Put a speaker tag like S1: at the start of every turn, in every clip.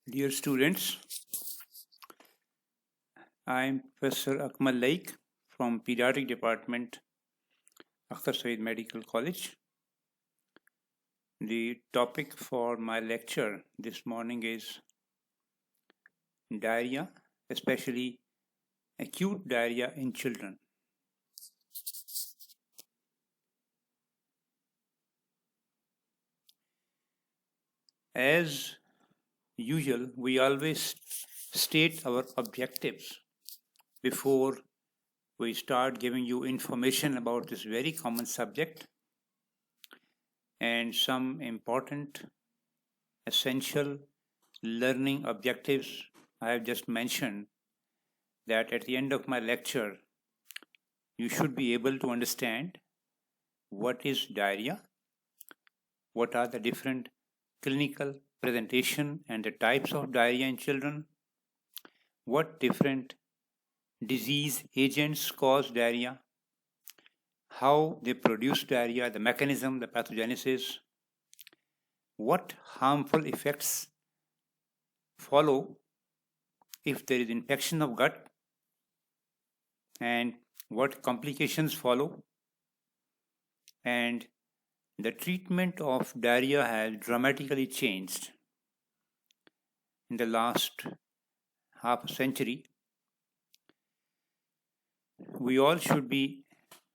S1: Dear students, I am Professor Akmal Laik from Pediatric Department, Akhtar Said Medical College. The topic for my lecture this morning is diarrhea, especially acute diarrhea in children. As usual, we always state our objectives before we start giving you information about this very common subject and some important, essential learning objectives I have just mentioned, that at the end of my lecture, you should be able to understand what is diarrhea, what are the different clinical presentation and the types of diarrhea in children, what different disease agents cause diarrhea, how they produce diarrhea, the mechanism, the pathogenesis, what harmful effects follow if there is infection of gut, and what complications follow. And the treatment of diarrhea has dramatically changed in the last half a century. We all should be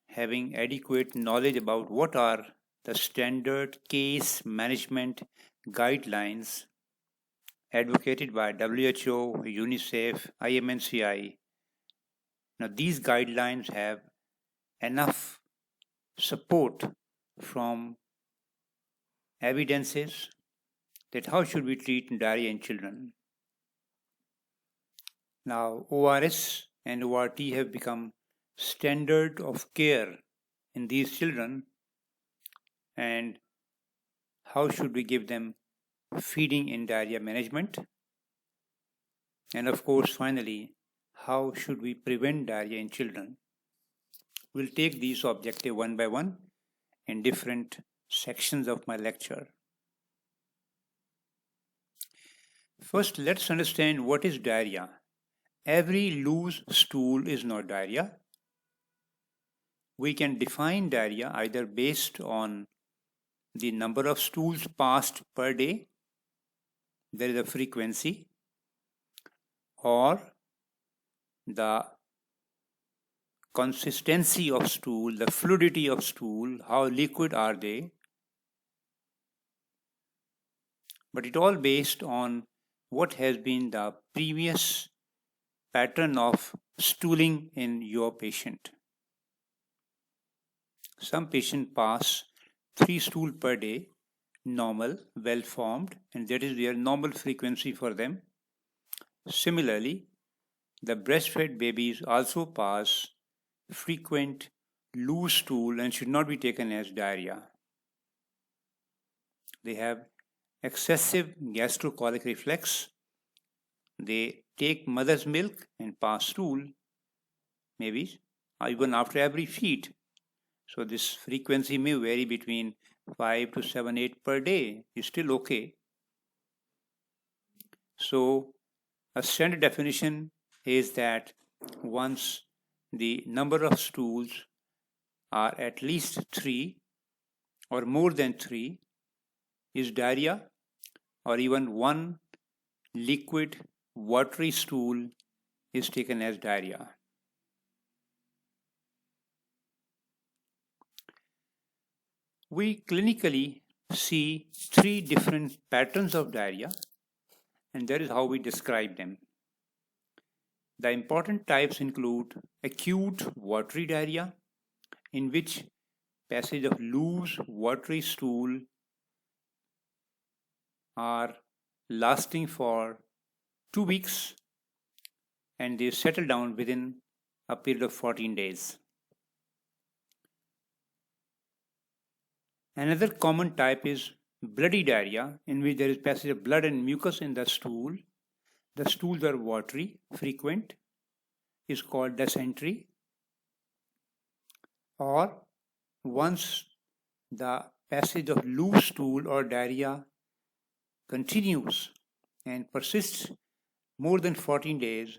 S1: having adequate knowledge about what are the standard case management guidelines advocated by WHO, UNICEF, IMNCI. Now, these guidelines have enough support from evidences that how should we treat diarrhea in children. Now, ORS and ORT have become standard of care in these children, and how should we give them feeding in diarrhea management, and of course finally how should we prevent diarrhea in children. We'll take these objectives one by one in different sections of my lecture. First, let's understand what is diarrhea. Every loose stool is not diarrhea. We can define diarrhea either based on the number of stools passed per day, there is a frequency, or the consistency of stool, the fluidity of stool, how liquid are they. But it all based on what has been the previous pattern of stooling in your patient. Some patients pass 3 stools per day, normal, well formed, and that is their normal frequency for them. Similarly, the breastfed babies also pass frequent loose stool and should not be taken as diarrhea. They have excessive gastrocolic reflex. They take mother's milk and pass stool, maybe even after every feed. So this frequency may vary between 5 to 7, 8 per day. Is still okay. So a standard definition is that once the number of stools are at least 3 or more than 3 is diarrhea, or even one liquid watery stool is taken as diarrhea. We clinically see 3 different patterns of diarrhea, and that is how we describe them. The important types include acute watery diarrhea, in which passage of loose watery stool are lasting for 2 weeks and they settle down within a period of 14 days. Another common type is bloody diarrhea, in which there is passage of blood and mucus in the stool. The stools are watery, frequent, is called dysentery. Or once the passage of loose stool or diarrhea continues and persists more than 14 days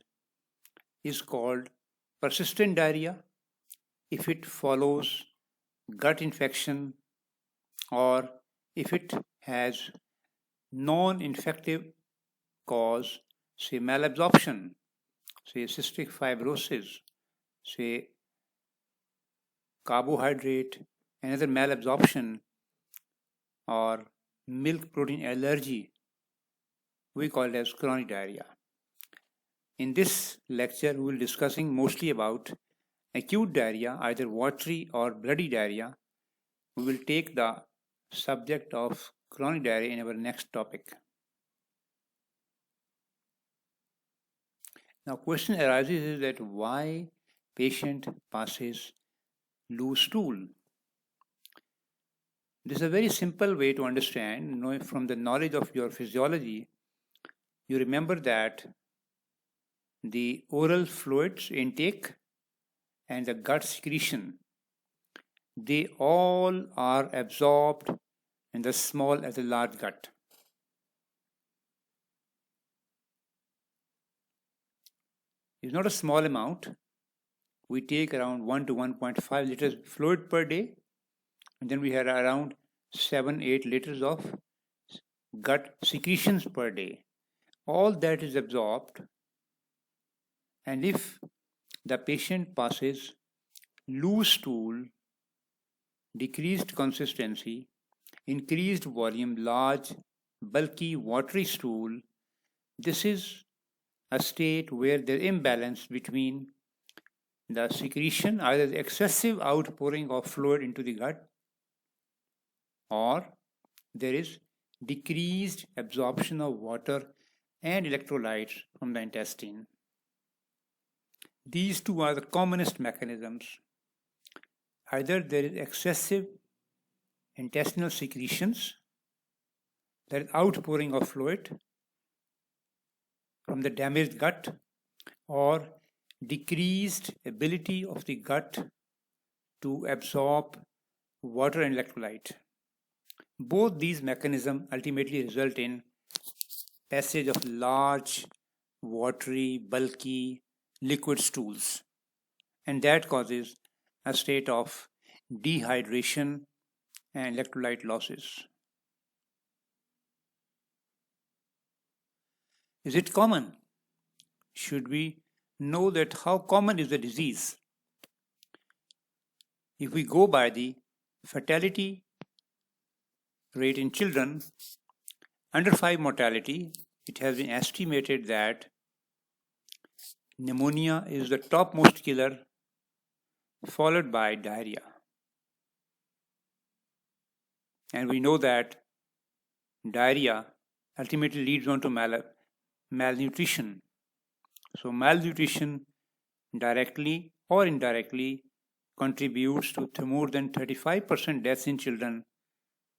S1: is called persistent diarrhea. If it follows gut infection or if it has non-infective cause, say malabsorption, say cystic fibrosis, say carbohydrate, another malabsorption, or milk protein allergy, we call it as chronic diarrhea. In this lecture, we will be discussing mostly about acute diarrhea, either watery or bloody diarrhea. We will take the subject of chronic diarrhea in our next topic. Now, question arises is that why patient passes loose stool? This is a very simple way to understand. Knowing from the knowledge of your physiology, you remember that the oral fluids intake and the gut secretion, they all are absorbed in the small as the large gut. It's not a small amount. We take around 1 to 1.5 liters fluid per day, and then we have around 7-8 liters of gut secretions per day. All that is absorbed, and if the patient passes loose stool, decreased consistency, increased volume, large, bulky, watery stool, this is a state where there is imbalance between the secretion, either the excessive outpouring of fluid into the gut, or there is decreased absorption of water and electrolytes from the intestine. These two are the commonest mechanisms. Either there is excessive intestinal secretions, there is outpouring of fluid from the damaged gut, or decreased ability of the gut to absorb water and electrolyte. Both these mechanisms ultimately result in passage of large, watery, bulky, liquid stools, and that causes a state of dehydration and electrolyte losses. Is it common? Should we know that how common is the disease? If we go by the fatality rate in children, under 5 mortality, it has been estimated that pneumonia is the topmost killer, followed by diarrhea. And we know that diarrhea ultimately leads on to malnutrition. So malnutrition directly or indirectly contributes to more than 35% deaths in children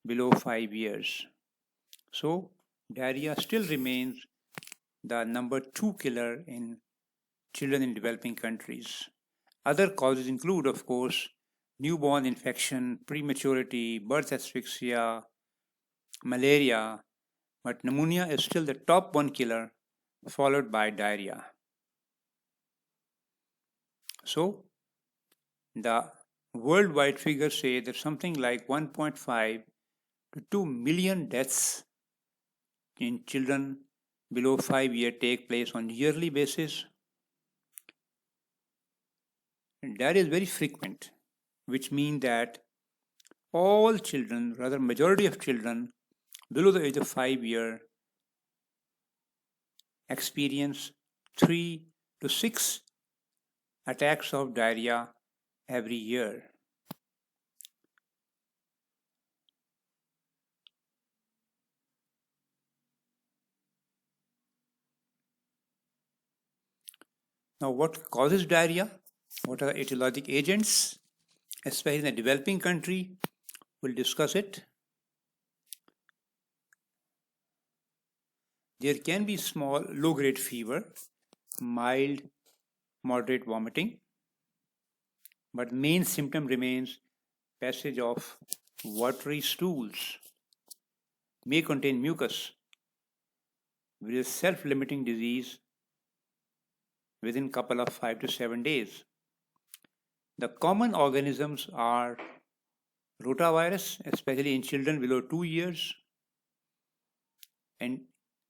S1: below 5 years. So diarrhea still remains the number 2 killer in children in developing countries. Other causes include, of course, newborn infection, prematurity, birth asphyxia, malaria, but pneumonia is still the top 1 killer, followed by diarrhea. So the worldwide figures say that something like 1.5 to 2 million deaths in children below 5 years take place on yearly basis. And diarrhea is very frequent, which means that all children, rather majority of children below the age of 5 years experience 3 to 6 attacks of diarrhea every year. Now, what causes diarrhea? What are the etiologic agents? Especially in the developing country, we'll discuss it. There can be small low-grade fever, mild, moderate vomiting, but main symptom remains passage of watery stools, may contain mucus. with a self-limiting disease within a couple of 5 to 7 days. The common organisms are rotavirus, especially in children below 2 years, and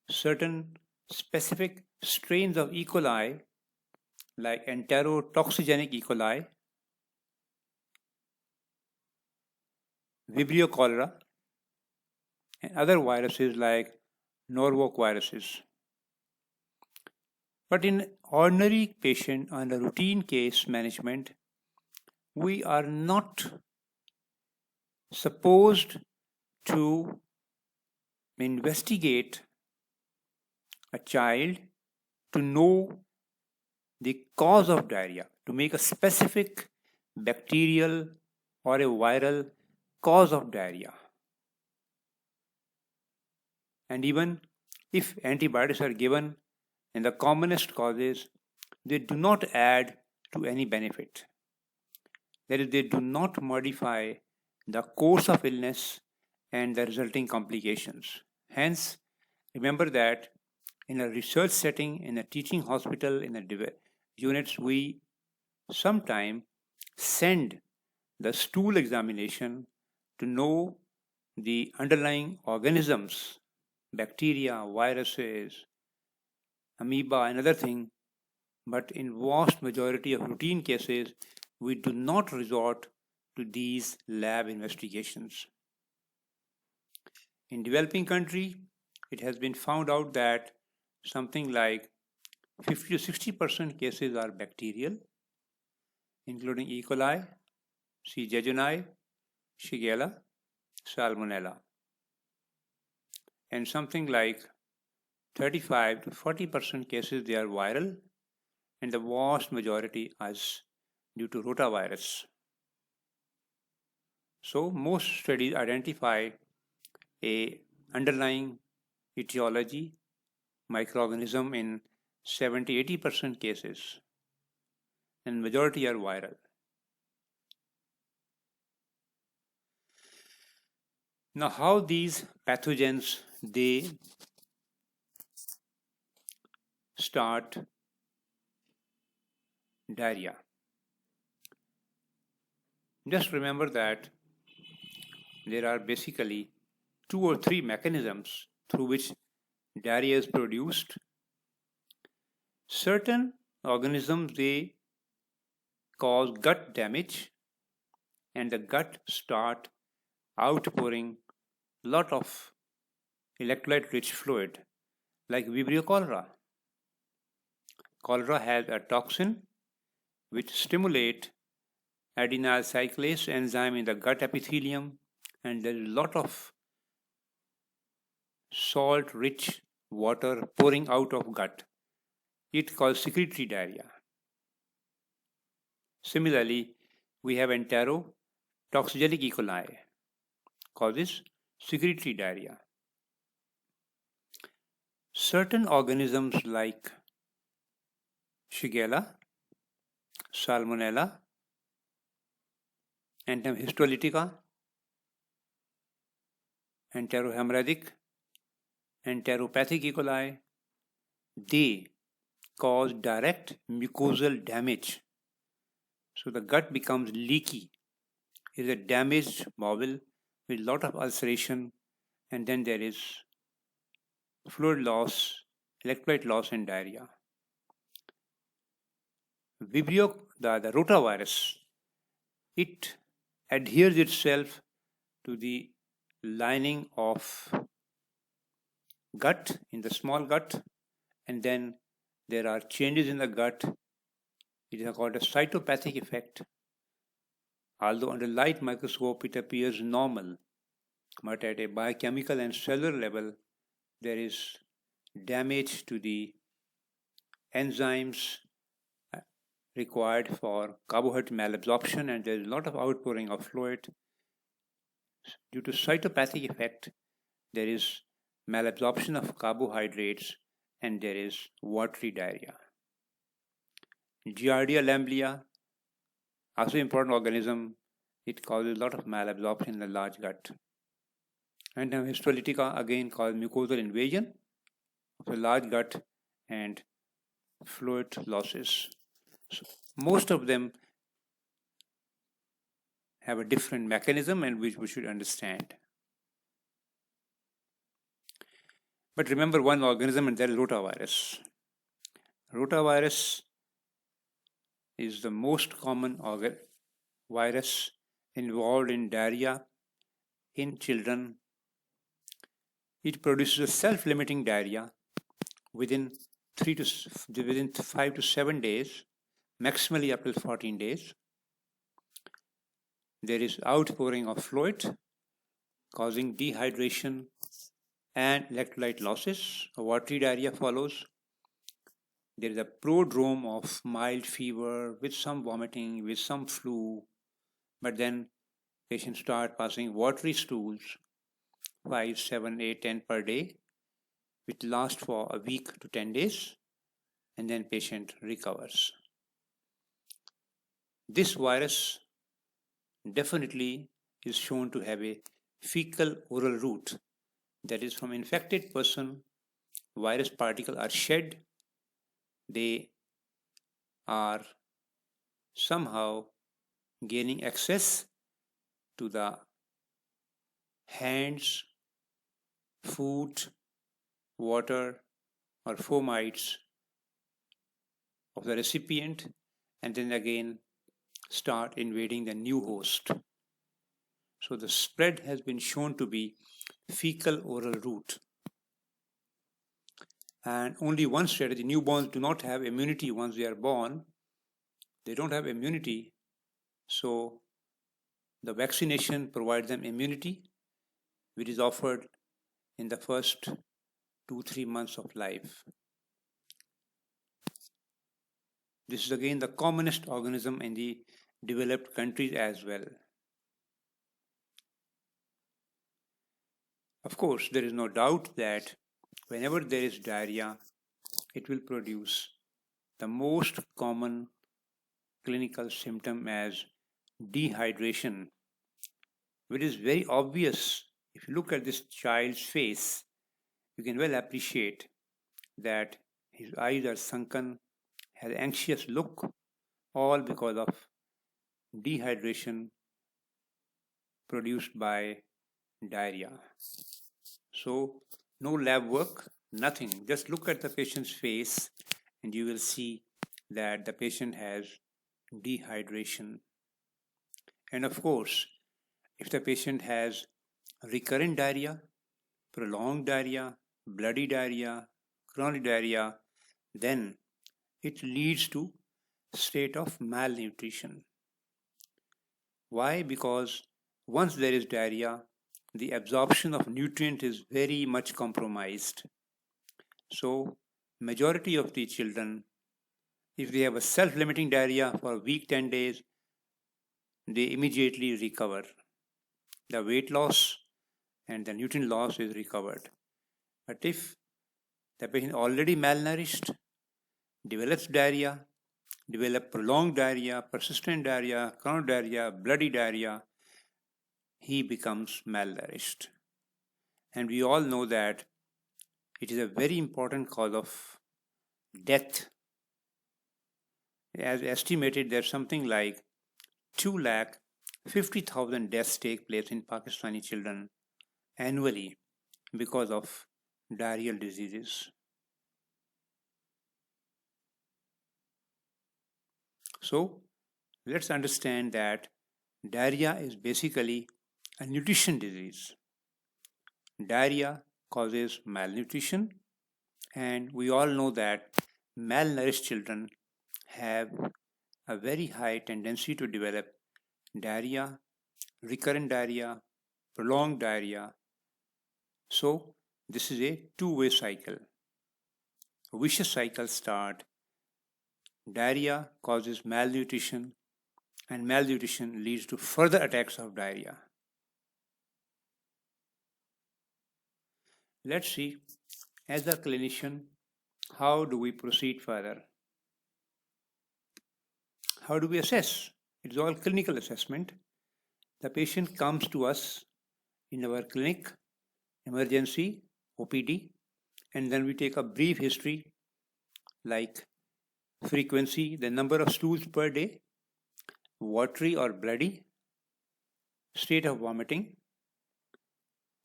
S1: certain specific strains of E. coli like enterotoxigenic E. coli, Vibrio cholera, and other viruses like Norwalk viruses. But in ordinary patient under routine case management, we are not supposed to investigate a child to know the cause of diarrhea, to make a specific bacterial or a viral cause of diarrhea. And even if antibiotics are given in the commonest causes, they do not add to any benefit. That is, they do not modify the course of illness and the resulting complications. Hence, remember that in a research setting, in a teaching hospital, in a units, we sometimes send the stool examination to know the underlying organisms, bacteria, viruses, amoeba, and other things. But in vast majority of routine cases, we do not resort to these lab investigations. In developing country, it has been found out that something like 50 to 60% cases are bacterial, including E. coli, C. jejuni, Shigella, Salmonella. And something like 35 to 40% cases they are viral, and the vast majority is due to rotavirus. So most studies identify a underlying etiology, microorganism in 70-80% cases, and majority are viral. Now, how these pathogens they start diarrhea? Just remember that there are basically 2 or 3 mechanisms through which diarrhea is produced. Certain organisms they cause gut damage, and the gut start outpouring lot of electrolyte rich fluid like Vibrio cholera. Cholera has a toxin which stimulate adenyl cyclase enzyme in the gut epithelium, and there is a lot of salt rich water pouring out of gut. It causes secretory diarrhea. Similarly, we have enterotoxigenic E. coli causes secretory diarrhea. Certain organisms like Shigella, Salmonella, Entarum histolytica, enterohemorrhagic, enteropathic E. coli, they cause direct mucosal damage. So the gut becomes leaky. It is a damaged bowel with a lot of ulceration, and then there is fluid loss, electrolyte loss, and diarrhea. Vibrio, the rotavirus, it adheres itself to the lining of gut, in the small gut, and then there are changes in the gut. It is called a cytopathic effect. Although under light microscope it appears normal, but at a biochemical and cellular level there is damage to the enzymes required for carbohydrate malabsorption, and there is a lot of outpouring of fluid. Due to cytopathic effect, there is malabsorption of carbohydrates and there is watery diarrhea. Giardia lamblia, also important organism, it causes a lot of malabsorption in the large gut. And histolytica again causes mucosal invasion of the large gut and fluid losses. So most of them have a different mechanism and which we should understand. But remember one organism, and that is rotavirus. Rotavirus is the most common virus involved in diarrhea in children. It produces a self-limiting diarrhea within 5 to 7 days, maximally up to 14 days. There is outpouring of fluid causing dehydration and electrolyte losses. A watery diarrhea follows. There is a prodrome of mild fever with some vomiting, with some flu, but then patients start passing watery stools 5, 7, 8, 10 per day, which last for a week to 10 days, and then patient recovers. This virus definitely is shown to have a fecal oral route. That is, from infected person, virus particles are shed. They are somehow gaining access to the hands, food, water, or fomites of the recipient, and then again start invading the new host. So the spread has been shown to be fecal oral route. And only one strategy: newborns do not have immunity once they are born. They don't have immunity, so the vaccination provides them immunity, which is offered in the first 2-3 months of life. This is again the commonest organism in the developed countries as well. Of course, there is no doubt that whenever there is diarrhea, it will produce the most common clinical symptom as dehydration, which is very obvious. If you look at this child's face, you can well appreciate that his eyes are sunken, has anxious look, all because of dehydration produced by diarrhea. So no lab work, nothing. Just look at the patient's face and you will see that the patient has dehydration. And of course, if the patient has recurrent diarrhea, prolonged diarrhea, bloody diarrhea, chronic diarrhea, then it leads to state of malnutrition. Why? Because once there is diarrhea, the absorption of nutrient is very much compromised. So majority of the children, if they have a self-limiting diarrhea for a week, 10 days, they immediately recover. The weight loss and the nutrient loss is recovered. But if the patient already malnourished, develops diarrhea, develop prolonged diarrhea, persistent diarrhea, chronic diarrhea, bloody diarrhea, he becomes malnourished. And we all know that it is a very important cause of death. As estimated, there's something like 250,000 deaths take place in Pakistani children annually because of diarrheal diseases. So let's understand that diarrhea is basically a nutrition disease. Diarrhea causes malnutrition, and we all know that malnourished children have a very high tendency to develop diarrhea, recurrent diarrhea, prolonged diarrhea. So this is a two-way cycle. A vicious cycle starts. Diarrhea causes malnutrition, and malnutrition leads to further attacks of diarrhea. Let's see, as a clinician, how do we proceed further? How do we assess? It's all clinical assessment. The patient comes to us in our clinic, emergency, OPD, and then we take a brief history like frequency, the number of stools per day, watery or bloody, state of vomiting,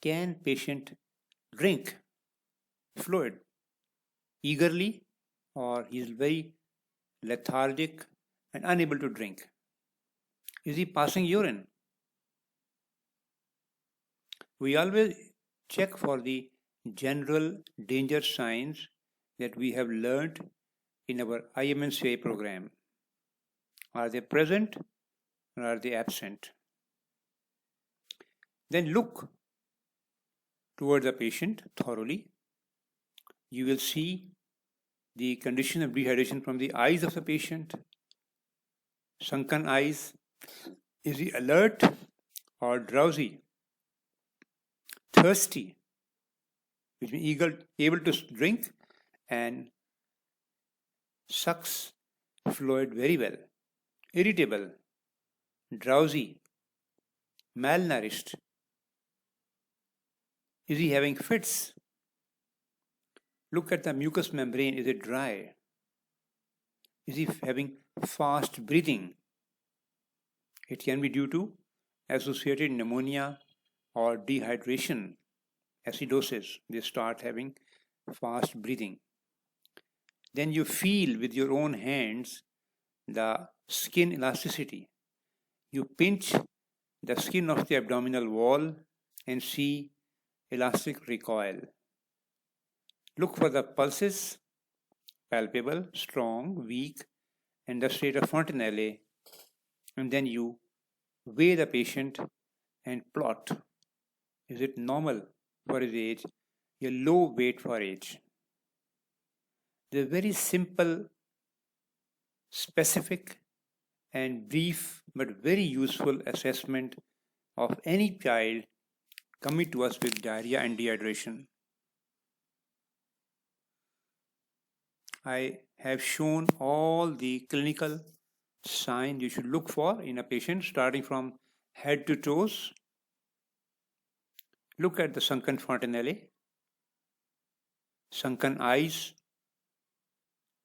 S1: can patient drink fluid eagerly or he is very lethargic and unable to drink. Is he passing urine? We always check for the general danger signs that we have learned in our IMNCI program. Are they present or are they absent? Then look toward the patient thoroughly. You will see the condition of dehydration from the eyes of the patient. Sunken eyes. Is he alert or drowsy? Thirsty, which means able to drink and sucks fluid very well. Irritable, drowsy, malnourished. Is he having fits? Look at the mucous membrane. Is it dry? Is he having fast breathing? It can be due to associated pneumonia or dehydration, acidosis. They start having fast breathing. Then you feel with your own hands the skin elasticity. You pinch the skin of the abdominal wall and see elastic recoil. Look for the pulses, palpable, strong, weak, and the state of Fontenelle, and then you weigh the patient and plot. Is it normal for his age? A low weight for age. The very simple, specific, and brief but very useful assessment of any child coming to us with diarrhea and dehydration. I have shown all the clinical signs you should look for in a patient, starting from head to toes. Look at the sunken fontanelle, sunken eyes,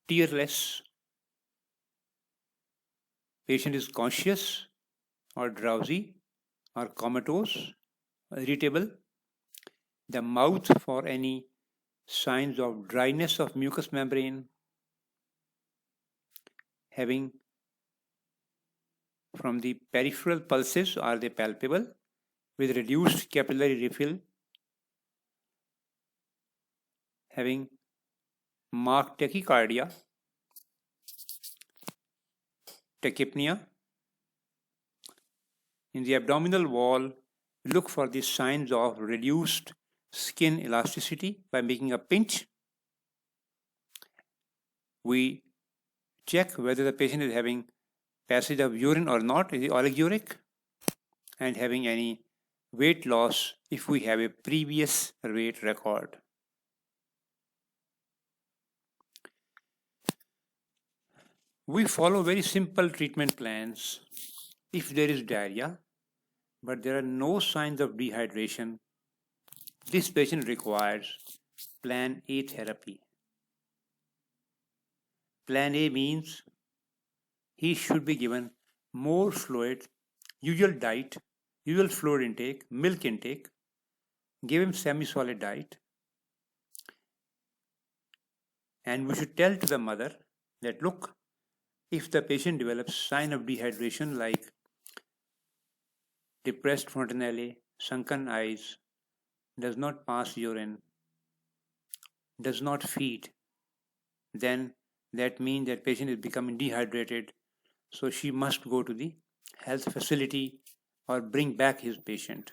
S1: tearless. Patient is conscious or drowsy or comatose, irritable. The mouth for any signs of dryness of mucous membrane, having from the peripheral pulses, are they palpable with reduced capillary refill, having marked tachycardia, tachypnea. In the abdominal wall, look for the signs of reduced skin elasticity by making a pinch. We check whether the patient is having passage of urine or not, is he oliguric, and having any weight loss if we have a previous weight record. We follow very simple treatment plans. If there is diarrhea, but there are no signs of dehydration, this patient requires Plan A therapy. Plan A means he should be given more fluid, usual diet, usual fluid intake, milk intake, give him semi-solid diet, and we should tell to the mother that look, if the patient develops sign of dehydration like depressed fontanelle, sunken eyes, does not pass urine, does not feed, then that means that patient is becoming dehydrated, so she must go to the health facility or bring back his patient.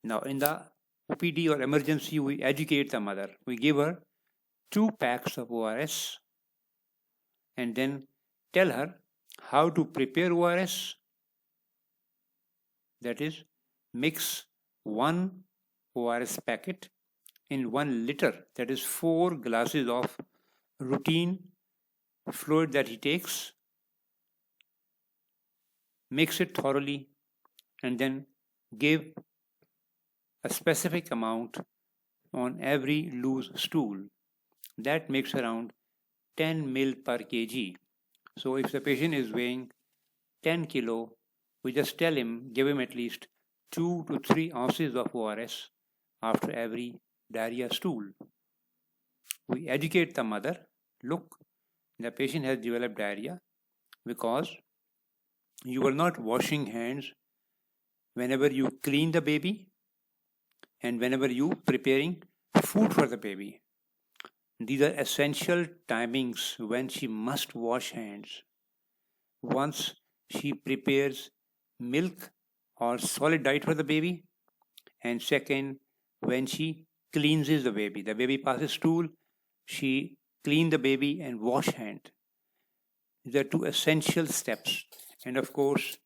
S1: Now in the OPD or emergency, we educate the mother. We give her 2 packs of ORS and then tell her how to prepare ORS. That is, mix 1 ORS packet in 1 liter, that is 4 glasses of routine fluid that he takes, mix it thoroughly, and then give a specific amount on every loose stool. That makes around 10 mil per kg. So if the patient is weighing 10 kilo, we just tell him, give him at least 2 to 3 ounces of ORS after every diarrhea stool. We educate the mother, look, the patient has developed diarrhea because you are not washing hands whenever you clean the baby and whenever you preparing food for the baby. These are essential timings when she must wash hands. Once she prepares milk or solid diet for the baby, and second, when she cleanses the baby passes stool, she clean the baby and wash hand. These are two essential steps. And of course,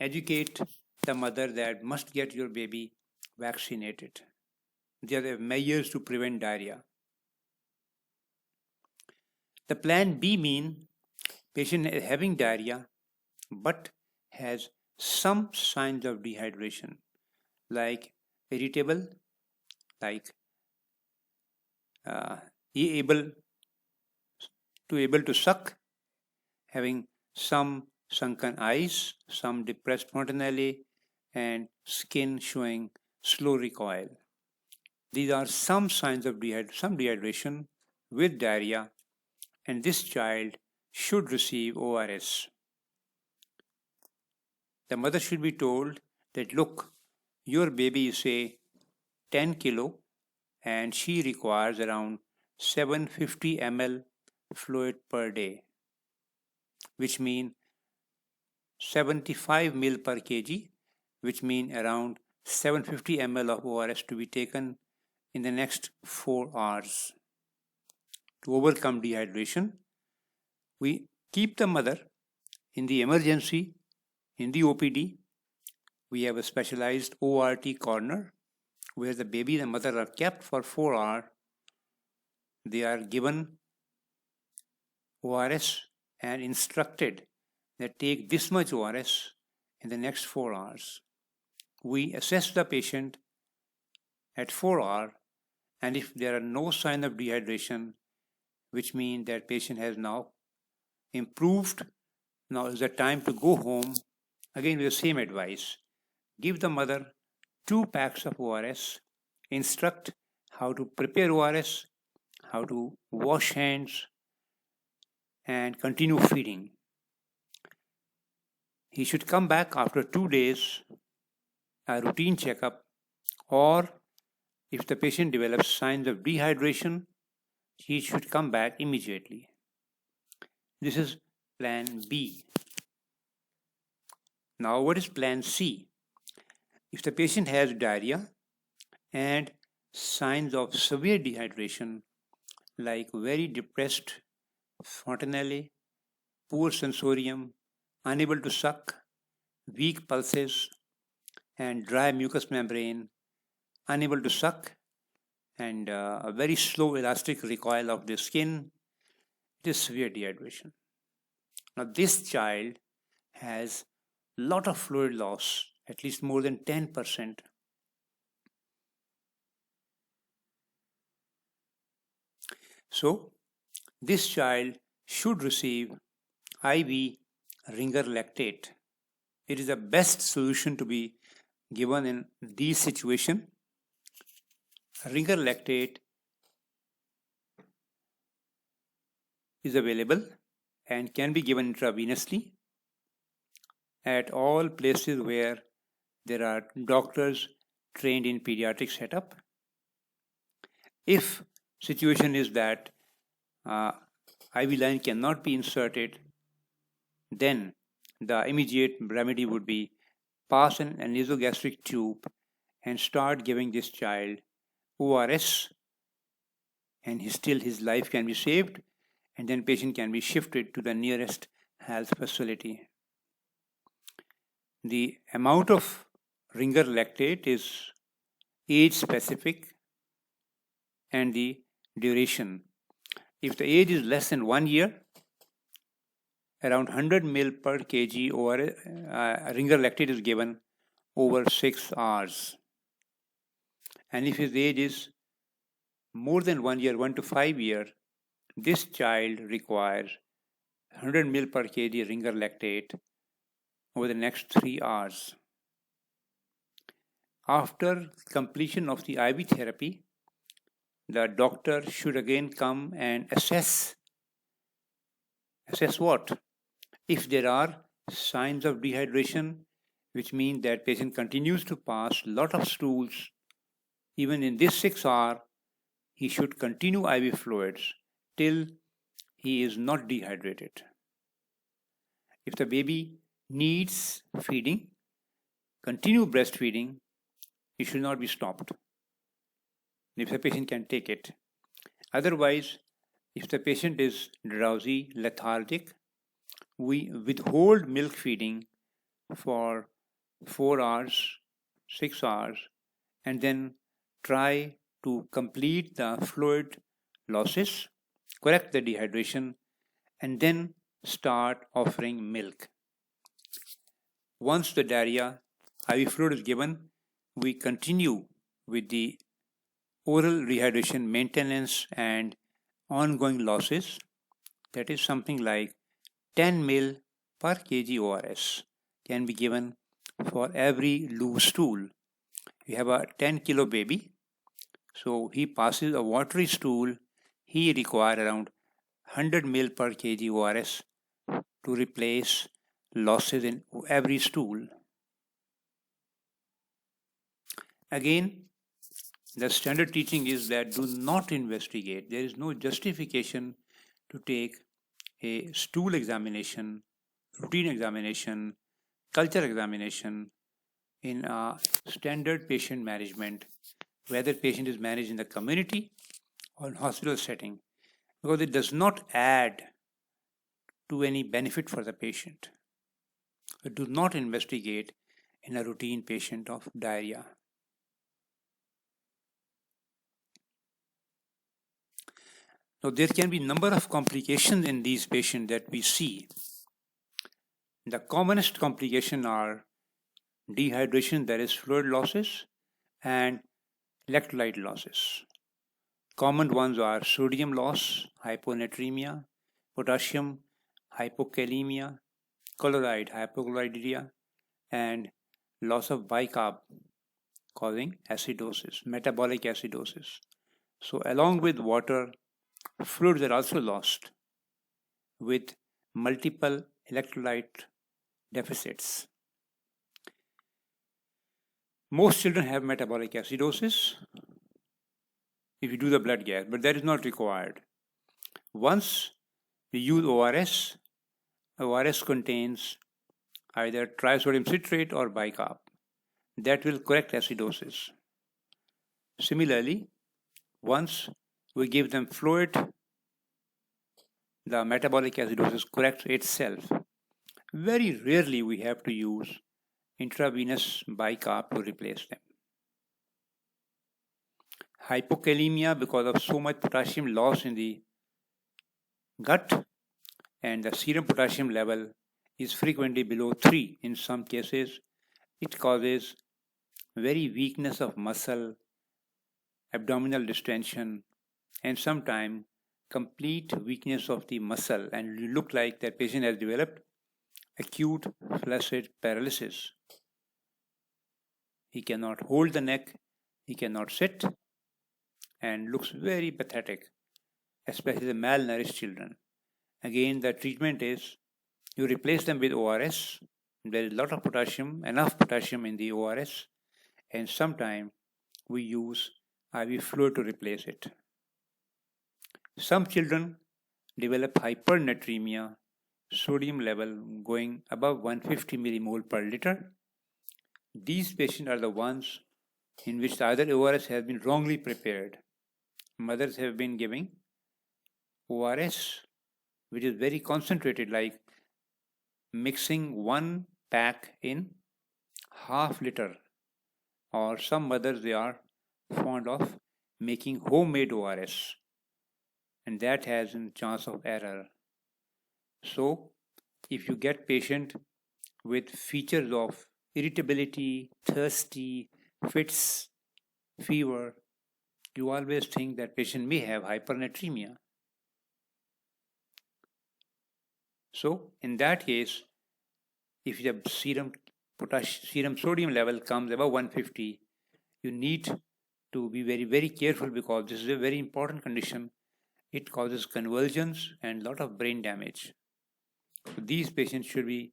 S1: educate the mother that must get your baby vaccinated. These are the measures to prevent diarrhea. The plan B mean patient is having diarrhea but has some signs of dehydration like irritable, like able to suck, having some sunken eyes, some depressed fontanelle, and skin showing slow recoil. These are some signs of dehydration with diarrhea, and this child should receive ORS. The mother should be told that, look, your baby is say 10 kilo and she requires around 750 ml fluid per day, which means 75 ml per kg, which means around 750 ml of ORS to be taken in the next 4 hours. To overcome dehydration, we keep the mother in the emergency, in the OPD. We have a specialized ORT corner where the baby and mother are kept for 4 hours. They are given ORS and instructed that take this much ORS in the next 4 hours. We assess the patient at 4 hours, and if there are no sign of dehydration, which means that patient has now improved, now is the time to go home, again with the same advice. Give the mother 2 packs of ORS, instruct how to prepare ORS, how to wash hands, and continue feeding. He should come back after 2 days, a routine checkup, or if the patient develops signs of dehydration, he should come back immediately. This is plan B. Now, what is plan C? If the patient has diarrhea and signs of severe dehydration like very depressed fontanelle, poor sensorium, unable to suck, weak pulses, and dry mucous membrane, unable to suck, and a very slow elastic recoil of the skin, it is severe dehydration. Now, this child has lot of fluid loss, at least more than 10%. So, this child should receive IV Ringer lactate. It is the best solution to be given in these situations. Ringer lactate is available and can be given intravenously at all places where there are doctors trained in pediatric setup. If situation is that IV line cannot be inserted, then the immediate remedy would be pass an nasogastric tube and start giving this child ORS, and his life can be saved, and then patient can be shifted to the nearest health facility. The amount of Ringer lactate is age specific and the duration. If the age is less than 1 year, around 100 ml per kg or Ringer lactate is given over 6 hours. And if his age is more than 1 year, 1 to 5 years, this child requires 100 ml per kg ringer lactate over the next 3 hours. After completion of the IV therapy, the doctor should again come and assess. Assess what? If there are signs of dehydration, which means that patient continues to pass lot of stools, even in this 6 hour, he should continue IV fluids till he is not dehydrated. If the baby needs feeding, continue breastfeeding, it should not be stopped. If the patient can take it. Otherwise, if the patient is drowsy, lethargic, we withhold milk feeding for 4 hours, 6 hours, and then try to complete the fluid losses, correct the dehydration, and then start offering milk. Once the diarrhea, IV fluid is given, we continue with the oral rehydration maintenance and ongoing losses. That is something like 10 ml per kg ORS can be given for every loose stool. We have a 10 kilo baby, so he passes a watery stool, he requires around 100 ml per kg ORS to replace losses in every stool. Again, the standard teaching is that do not investigate. There is no justification to take a stool examination, routine examination, culture examination in a standard patient management, whether patient is managed in the community or in hospital setting, because it does not add to any benefit for the patient. Do not investigate in a routine patient of diarrhea. Now, there can be number of complications in these patients that we see. The commonest complications are dehydration, that is fluid losses, and electrolyte losses. Common ones are sodium loss, hyponatremia, potassium hypokalemia, chloride hypochlorhydria, and loss of bicarb causing acidosis, metabolic acidosis. So along with water, fluids are also lost with multiple electrolyte deficits. Most children have metabolic acidosis if you do the blood gas, but that is not required. Once we use ORS, ORS contains either trisodium citrate or bicarb. That will correct acidosis. Similarly, once we give them fluid, the metabolic acidosis corrects itself. Very rarely we have to use intravenous bicarb to replace them. Hypokalemia, because of so much potassium loss in the gut, and the serum potassium level is frequently below 3 in some cases. It causes very weakness of muscle, abdominal distension, and sometimes complete weakness of the muscle, and you look like that patient has developed acute flaccid paralysis. He cannot hold the neck, he cannot sit, and looks very pathetic, especially the malnourished children. Again, the treatment is you replace them with ORS. There is a lot of potassium, enough potassium in the ORS, and sometimes we use IV fluid to replace it. Some children develop hypernatremia, sodium level going above 150 millimole per liter. These patients are the ones in which either ORS has been wrongly prepared. Mothers have been giving ORS, which is very concentrated, like mixing one pack in half liter, or some mothers, they are fond of making homemade ORS, and that has a chance of error. So if you get patient with features of irritability, thirsty, fits, fever, you always think that patient may have hypernatremia. So in that case, if the serum sodium level comes above 150, you need to be very, very careful, because this is a very important condition. It causes convulsions and a lot of brain damage. So these patients should be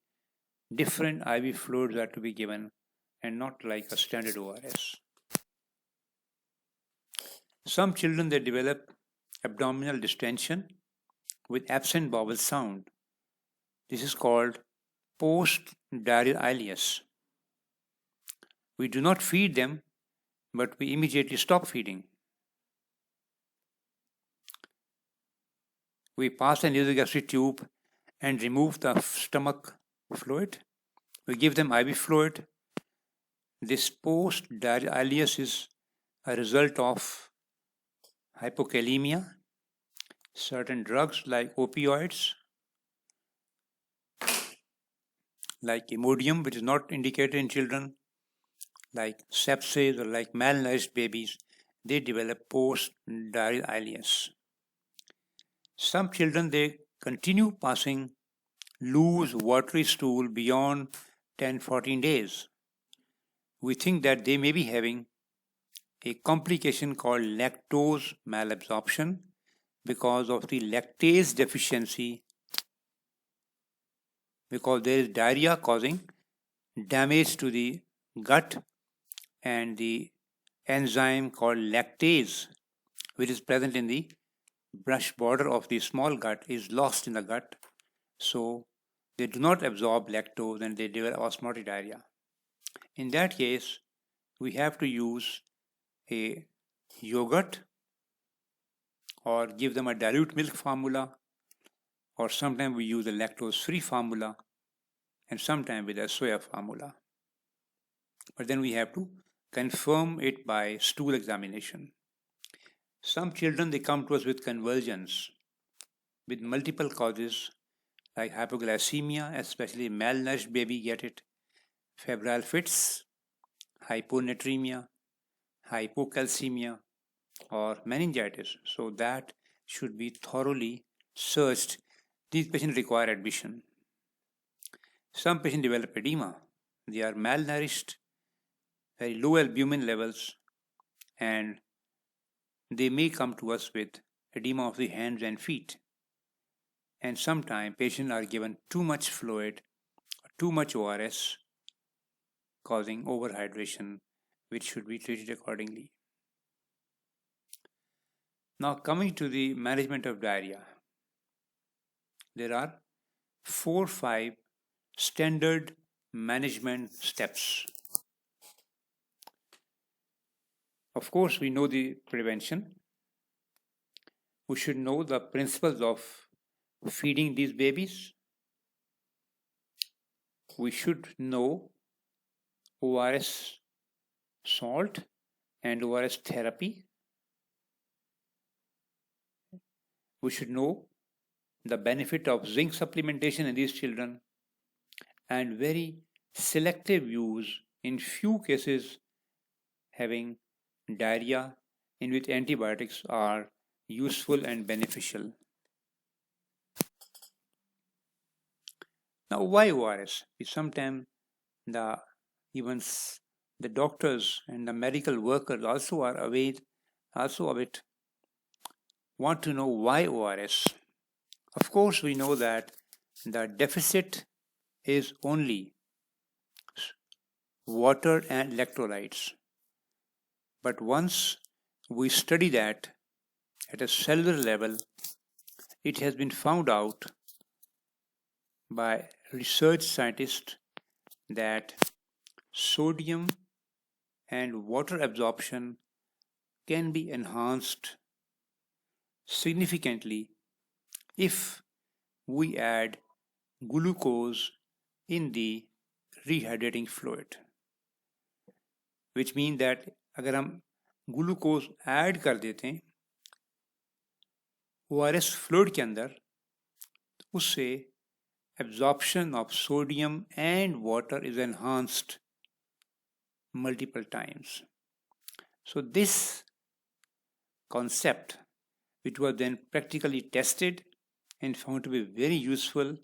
S1: different IV fluids are to be given, and not like a standard ORS. Some children, they develop abdominal distension with absent bowel sound. This is called post-diarrheal ileus. We do not feed them, but we immediately stop feeding. We pass an nasogastric tube and remove the stomach fluid. We give them IV fluid. This post-diarrheal ileus is a result of hypokalemia, certain drugs like opioids, like Imodium, which is not indicated in children, like sepsis, or like malnourished babies, they develop post-diarrheal ileus. Some children, they continue passing loose watery stool beyond 10-14 days. We think that they may be having a complication called lactose malabsorption because of the lactase deficiency, because there is diarrhea causing damage to the gut, and the enzyme called lactase, which is present in the brush border of the small gut, is lost in the gut. So they do not absorb lactose and they develop osmotic diarrhea. In that case, we have to use a yogurt, or give them a dilute milk formula, or sometimes we use a lactose-free formula, and sometimes with a soya formula. But then we have to confirm it by stool examination. Some children, they come to us with convulsions with multiple causes, like hypoglycemia, especially malnourished baby get it, febrile fits, hyponatremia, hypocalcemia, or meningitis. So that should be thoroughly searched. These patients require admission. Some patients develop edema. They are malnourished, very low albumin levels, and they may come to us with edema of the hands and feet. And sometimes patients are given too much fluid, too much ORS, causing overhydration, which should be treated accordingly. Now, coming to the management of diarrhea, there are 4-5 standard management steps. Of course, we know the prevention. We should know the principles of feeding these babies. We should know ORS salt and ORS therapy. We should know the benefit of zinc supplementation in these children, and very selective use in few cases having diarrhea, in which antibiotics are useful and beneficial. Now, why ORS? Sometimes even the doctors and the medical workers also are aware, also a bit want to know why ORS. Of course, we know that the deficit is only water and electrolytes. But once we study that at a cellular level, it has been found out by research scientists that sodium and water absorption can be enhanced significantly if we add glucose in the rehydrating fluid, which means that अगर हम glucose add कर देते हैं ORS fluid के अंदर, उससे absorption of sodium and water is enhanced multiple times. So this concept, which was then practically tested and found to be very useful,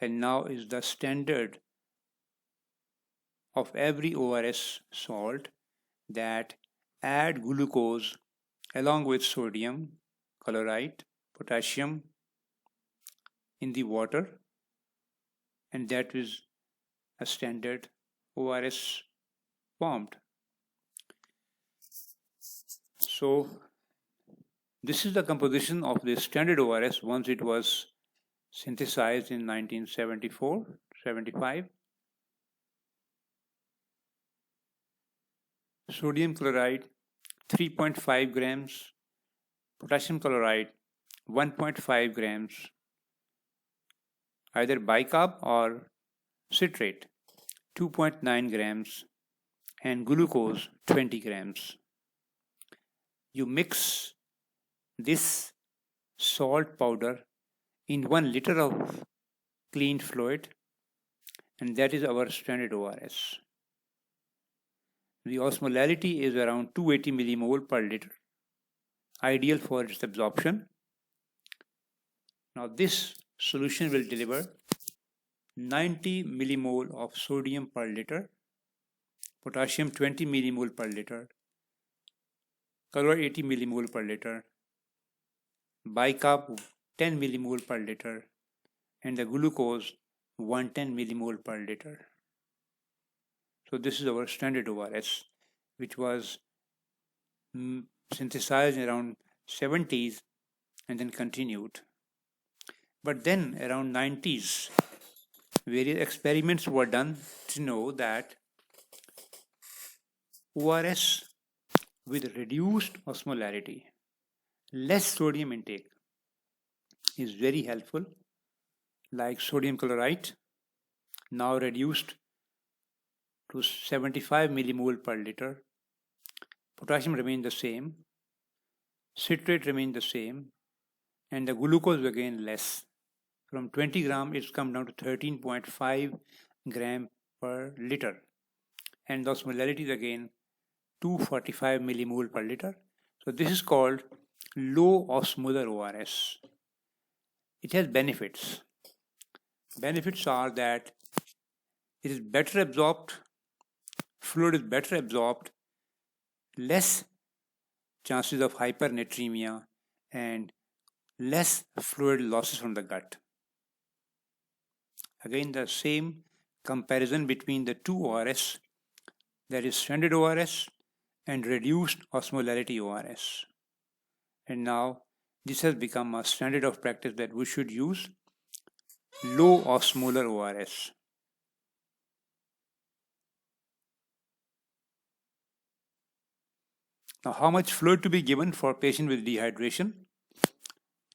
S1: and now is the standard of every ORS salt, that add glucose along with sodium chloride, potassium in the water, and that is a standard ORS formed. So this is the composition of the standard ORS once it was synthesized in 1974-75. Sodium chloride 3.5 grams, potassium chloride 1.5 grams, either bicarb or citrate 2.9 grams, and glucose 20 grams. You mix this salt powder in 1 liter of clean fluid, and that is our standard ORS. The osmolarity is around 280 millimole per liter, ideal for its absorption. Now this solution will deliver 90 millimole of sodium per liter, potassium 20 millimole per liter, chloride 80 millimole per liter, bicarb 10 millimole per liter, and the glucose 110 millimole per liter. So this is our standard ORS, which was synthesized around 70s and then continued. But then around 90s, various experiments were done to know that ORS with reduced osmolarity, less sodium intake, is very helpful, like sodium chloride, now reduced to 75 millimole per liter. Potassium remains the same, citrate remains the same, and the glucose again less. From 20 gram, it's come down to 13.5 gram per liter. And the osmolarity is again 245 millimole per liter. So this is called low osmolar ORS. It has benefits. Benefits are that it is better absorbed, fluid is better absorbed, less chances of hypernatremia, and less fluid losses from the gut. Again, the same comparison between the two ORS, that is standard ORS and reduced osmolarity ORS. And now this has become a standard of practice that we should use low osmolar ORS. Now, how much fluid to be given for patient with dehydration?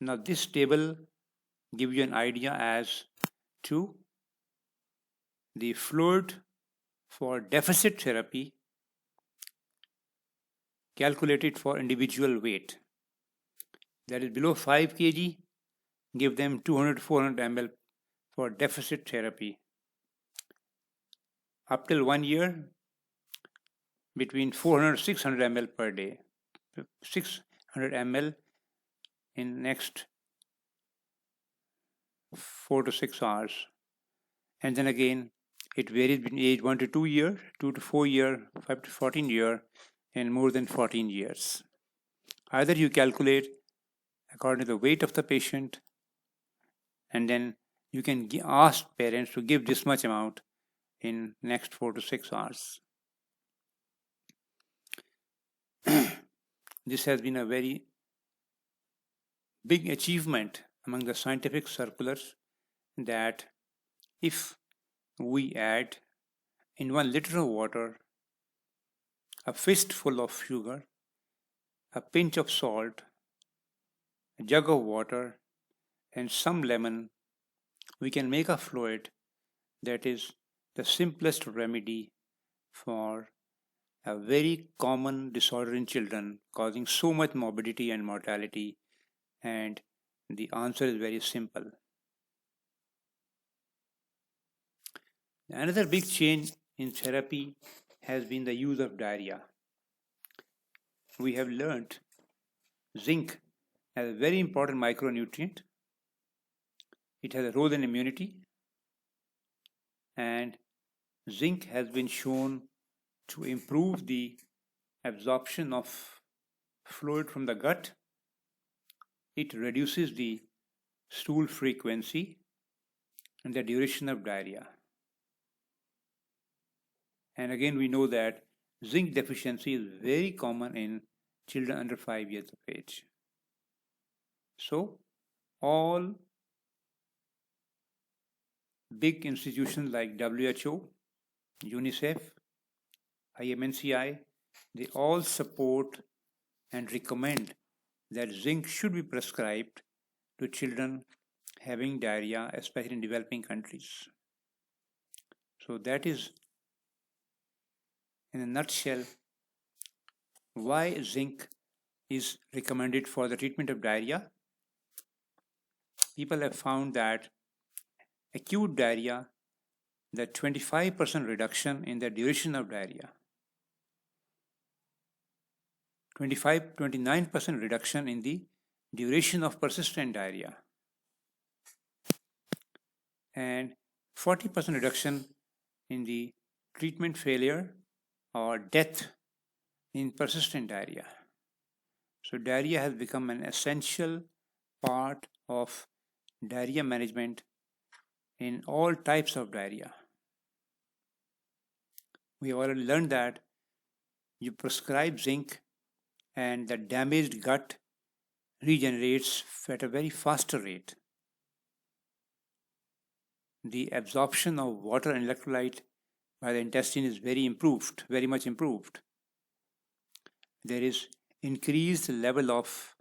S1: Now, this table gives you an idea as to the fluid for deficit therapy calculated for individual weight. That is below 5 kg, give them 200 to 400 ml for deficit therapy. Up till 1 year, between 400 to 600 ml per day. 600 ml in next 4 to 6 hours. And then again, it varies between age 1 to 2 year, 2 to 4 year, 5 to 14 year, and more than 14 years. Either you calculate according to the weight of the patient, and then you can ask parents to give this much amount in next 4 to 6 hours. This has been a very big achievement among the scientific circulars, that if we add in 1 liter of water a fistful of sugar, a pinch of salt, a jug of water, and some lemon, we can make a fluid that is the simplest remedy for a very common disorder in children causing so much morbidity and mortality, and the answer is very simple. Another big change in therapy has been the use of diarrhea. We have learned zinc as a very important micronutrient. It has a role in immunity, and zinc has been shown to improve the absorption of fluid from the gut. It reduces the stool frequency and the duration of diarrhea. And again, we know that zinc deficiency is very common in children under 5 years of age. So, all big institutions like WHO, UNICEF, IMNCI, they all support and recommend that zinc should be prescribed to children having diarrhea, especially in developing countries. So that is, in a nutshell, why zinc is recommended for the treatment of diarrhea. People have found that acute diarrhea, the 25% reduction in the duration of diarrhea, 29% reduction in the duration of persistent diarrhea, and 40% reduction in the treatment failure or death in persistent diarrhea. So diarrhea has become an essential part of diarrhea management in all types of diarrhea. We have already learned that you prescribe zinc and the damaged gut regenerates at a very faster rate. The absorption of water and electrolyte by the intestine is very much improved. There is increased level of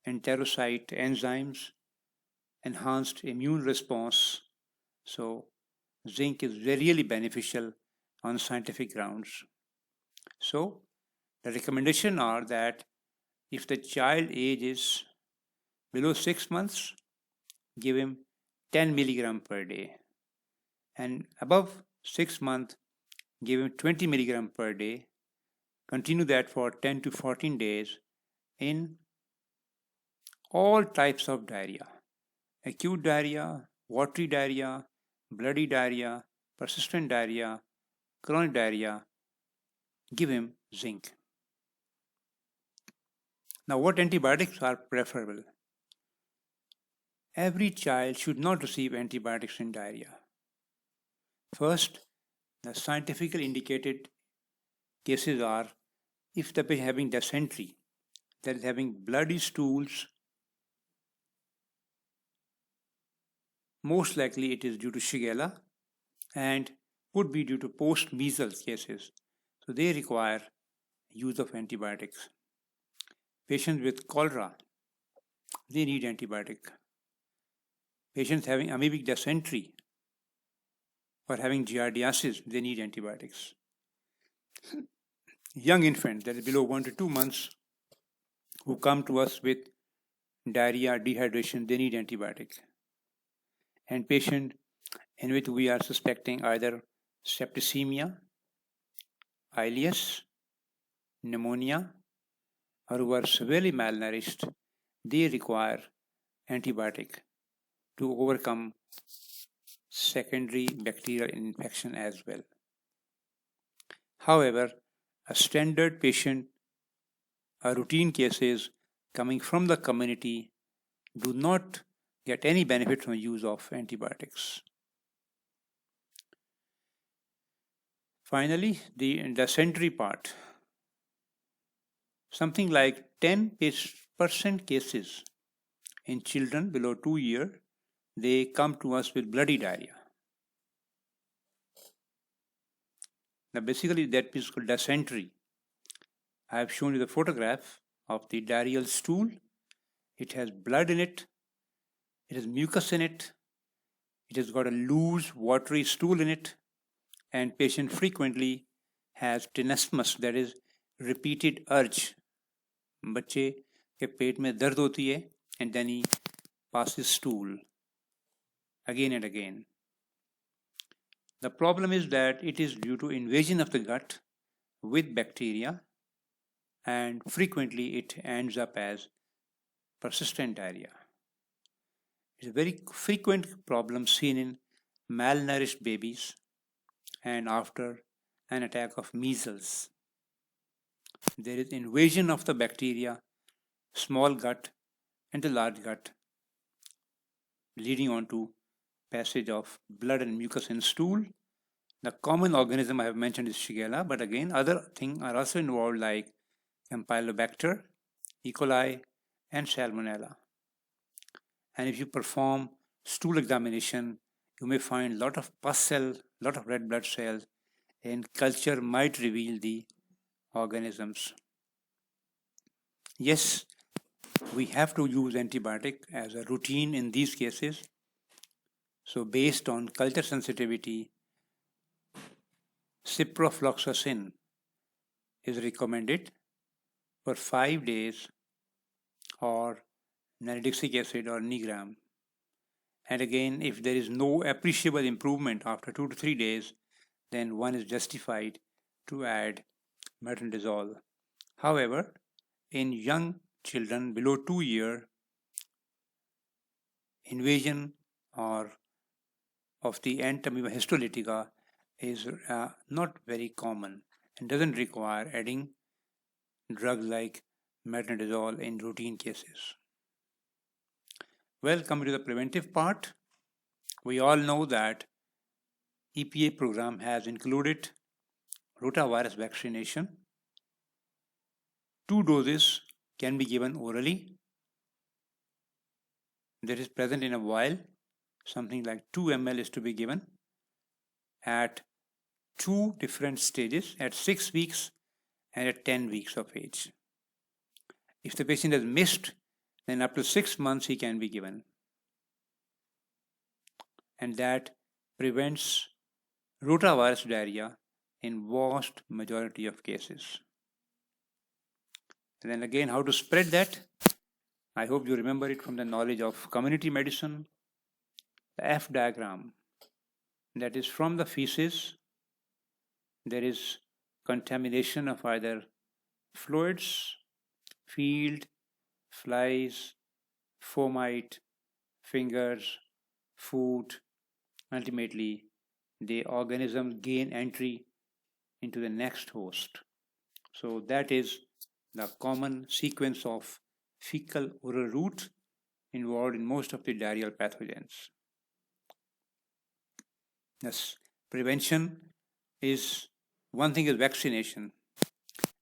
S1: enterocyte enzymes, enhanced immune response. So zinc is really beneficial on scientific grounds. So the recommendation are that if the child age is below 6 months, give him 10 milligram per day, and above 6 months, give him 20 milligram per day. Continue that for 10 to 14 days in all types of diarrhea: acute diarrhea, watery diarrhea, bloody diarrhea, persistent diarrhea, chronic diarrhea. Give him zinc. Now, what antibiotics are preferable? Every child should not receive antibiotics in diarrhea. First, the scientifically indicated cases are if the patient having dysentery, that is having bloody stools, most likely it is due to Shigella and could be due to post-measles cases. So they require use of antibiotics. Patients with cholera, they need antibiotic. Patients having amoebic dysentery or having giardiasis, they need antibiotics. Young infants, that is below 1 to 2 months, who come to us with diarrhea, dehydration, they need antibiotics. And patient in which we are suspecting either septicemia, ileus, pneumonia, or who are severely malnourished, they require antibiotic to overcome secondary bacterial infection as well. However, a standard patient, a routine cases coming from the community do not get any benefit from the use of antibiotics. Finally, the dysentery part. Something like 10% cases in children below 2 years, they come to us with bloody diarrhea. Now basically that is called dysentery. I have shown you the photograph of the diarrheal stool. It has blood in it. It has mucus in it. It has got a loose watery stool in it. And patient frequently has tenesmus, that is repeated urge. बच्चे के पेट में दर्द होती है and then he passes stool again and again. The problem is that it is due to invasion of the gut with bacteria and frequently it ends up as persistent diarrhea. It's a very frequent problem seen in malnourished babies and after an attack of measles. There is invasion of the bacteria, small gut and the large gut, leading on to passage of blood and mucus in stool. The common organism I have mentioned is Shigella, but again, other things are also involved like Campylobacter, E. coli, and Salmonella. And if you perform stool examination, you may find lot of pus cell, lot of red blood cells, and culture might reveal the organisms. Yes, we have to use antibiotic as a routine in these cases. So based on culture sensitivity, ciprofloxacin is recommended for 5 days or nalidixic acid or Nigram. And again, if there is no appreciable improvement after 2 to 3 days, then one is justified to add metronidazole. However, in young children below 2 years, invasion or of the Entamoeba histolytica is not very common and doesn't require adding drugs like metronidazole in routine cases. Well, coming to the preventive part, we all know that EPA program has included rotavirus vaccination. 2 doses can be given orally. That is present in a vial. Something like 2 ml is to be given at 2 different stages, at 6 weeks and at 10 weeks of age. If the patient has missed, then up to 6 months he can be given. And that prevents rotavirus diarrhea in vast majority of cases. And then again, how to spread that? I hope you remember it from the knowledge of community medicine. The F diagram, that is from the feces, there is contamination of either fluids, field, flies, fomite, fingers, food. Ultimately, the organism gain entry into the next host. So that is the common sequence of fecal oral route involved in most of the diarrheal pathogens. Yes, prevention is one thing is vaccination,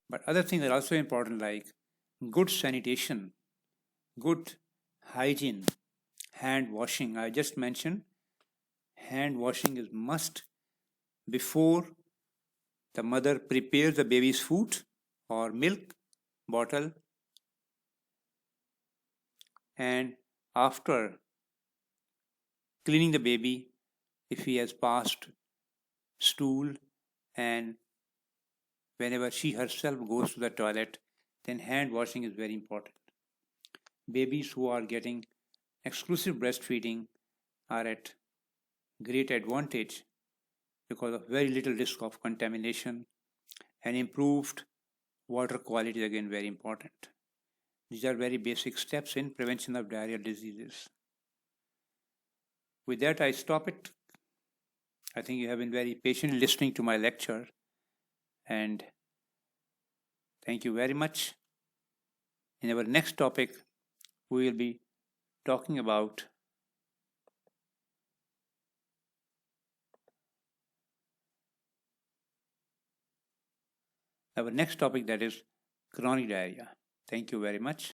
S1: but other things are also important like good sanitation, good hygiene, hand washing. I just mentioned hand washing is must before the mother prepares the baby's food or milk bottle and after cleaning the baby if he has passed stool and whenever she herself goes to the toilet, then hand washing is very important. Babies who are getting exclusive breastfeeding are at great advantage because of very little risk of contamination, and improved water quality is again very important. These are very basic steps in prevention of diarrheal diseases. With that, I stop it. I think you have been very patiently listening to my lecture, and thank you very much. In our next topic, we will be talking about our next topic, that is chronic diarrhea. Thank you very much.